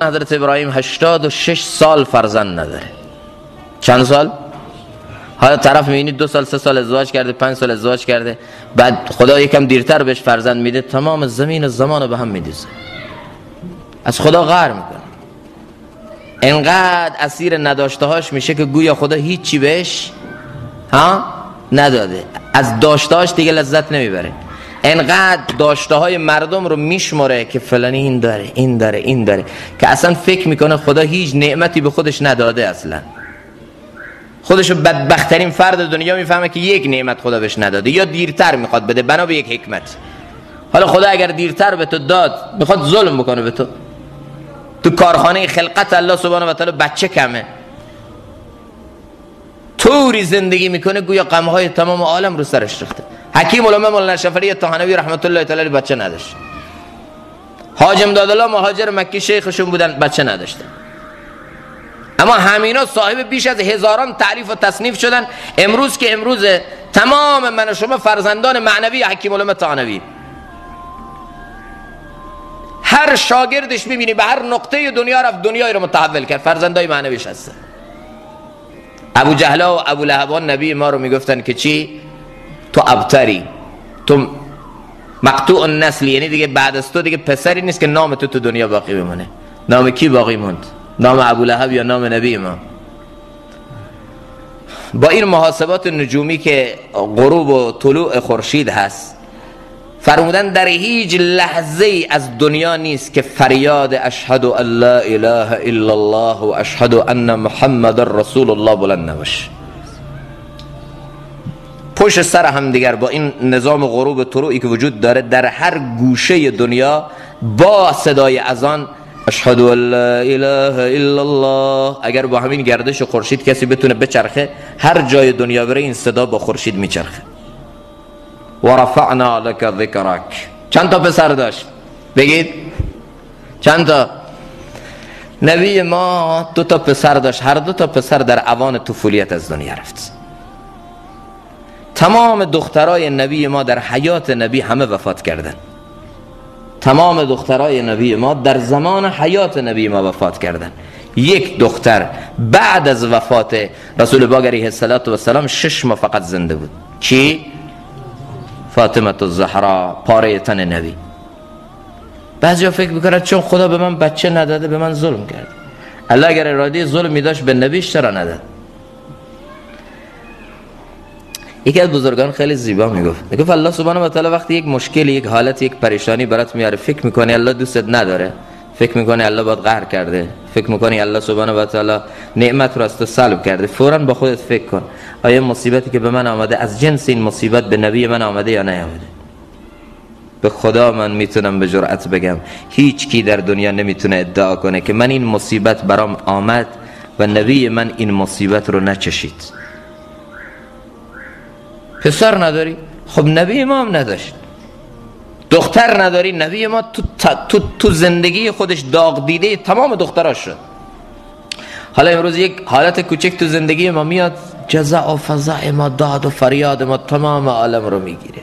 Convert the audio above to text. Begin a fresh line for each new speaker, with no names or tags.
حضرت ابراهیم 86 سال فرزند نداره. چند سال؟ حالا طرف میبینید 2 سال 3 سال ازدواج کرده، 5 سال ازدواج کرده، بعد خدا یکم دیرتر بهش فرزند میده، تمام زمین و زمان رو به هم میدوزه، از خدا قهر میکنه، انقدر اسیر نداشتهاش میشه که گویا خدا هیچی بهش نداده، از داشتهاش دیگه لذت نمیبره، انقدر داشتههای مردم رو میشمره که فلانی این داره این داره این داره، که اصلا فکر میکنه خدا هیچ نعمتی به خودش نداده، اصلا خودشو بدبخترین فرد دنیا میفهمه که یک نعمت خدا بهش نداده یا دیرتر میخواد بده بنا به یک حکمت. حالا خدا اگر دیرتر به تو داد میخواد ظلم بکنه به تو. تو کارخانه خلقت الله سبحانه و تعالی بچه کمه، طوری زندگی میکنه گویا غمهای تمام عالم رو سرش ریخته. حکیم علامه مولانا شفری طحنوی رحمت الله تعالی بچه نداشت. حاج امدادالله مهاجر مکی شیخشون بودن، بچه نداشتن. اما همینا صاحب بیش از هزاران تعریف و تصنیف شدن. امروز که امروزه تمام من و شما فرزندان معنوی حکیم علامه طحنوی، هر شاگردش میبینی به هر نقطه دنیا رفت، دنیای رو متحول کرد، فرزندای معنویش هستن. ابو جهلا و ابو لهبان نبی ما رو میگفتن که چی؟ تو ابتری، تو مقطوع النسل، یعنی دیگه بعد از تو دیگه پسری نیست که نام تو دنیا باقی بمونه. نام کی باقی موند؟ نام ابو لهب یا نام نبی ما؟ با این محاسبات نجومی که غروب و طلوع خورشید هست، فرمودن در هیچ لحظه از دنیا نیست که فریاد اشهد ان لا اله الا الله و اشهد ان محمد رسول الله بلند نباشه. پشت سر هم دیگر با این نظام غروب و طلوعی که وجود داره، در هر گوشه دنیا با صدای اذان اشهد ان لا اله الا الله، اگر با همین گردش خورشید کسی بتونه بچرخه، هر جای دنیا بره این صدا با خورشید میچرخه. و رفعنا لك ذکرک. چند تا پسر داشت؟ بگید چند تا؟ نبی ما 2 تا پسر داشت، هر 2 تا پسر در اوان طفولیت از دنیا رفت. تمام دخترای نبی ما در حیات نبی همه وفات کردن. تمام دخترای نبی ما در زمان حیات نبی ما وفات کردن. یک دختر بعد از وفات رسول پاک علیه السلام 6 ماه فقط زنده بود. کی؟ فاطمه الزهرا، پاره تن نبی. بعضیا فکر میکنن چون خدا به من بچه نداده به من ظلم کرد. الله اگر اراده ظلم میداشت به نبیش چرا نداد؟ یکی از بزرگان خیلی زیبا میگفت الله سبحانه و تعالی وقتی یک مشکل، یک حالت، یک پریشانی برات میاره، فکر میکنی الله دوستت نداره، فکر میکنی الله باید قهر کرده، فکر میکنی الله سبحانه و تعالی نعمت رو از تو سلب کرده، فوراً با خودت فکر کن آیا مصیبتی که به من آمده از جنس این مصیبت به نبی من آمده یا نیامده؟ به خدا من میتونم به جرأت بگم هیچ کی در دنیا نمیتونه ادعا کنه که من این مصیبت برام آمد و نبی من این مصیبت رو نچشید. پسر نداری؟ خب نبی ما هم نداشت. دختر نداری؟ نبی ما تو زندگی خودش داغ دیده تمام دختراش شد. حالا امروز یک حالت کوچک تو زندگی ما میاد، جزع و فزع ما، داد و فریاد ما تمام عالم رو میگیره.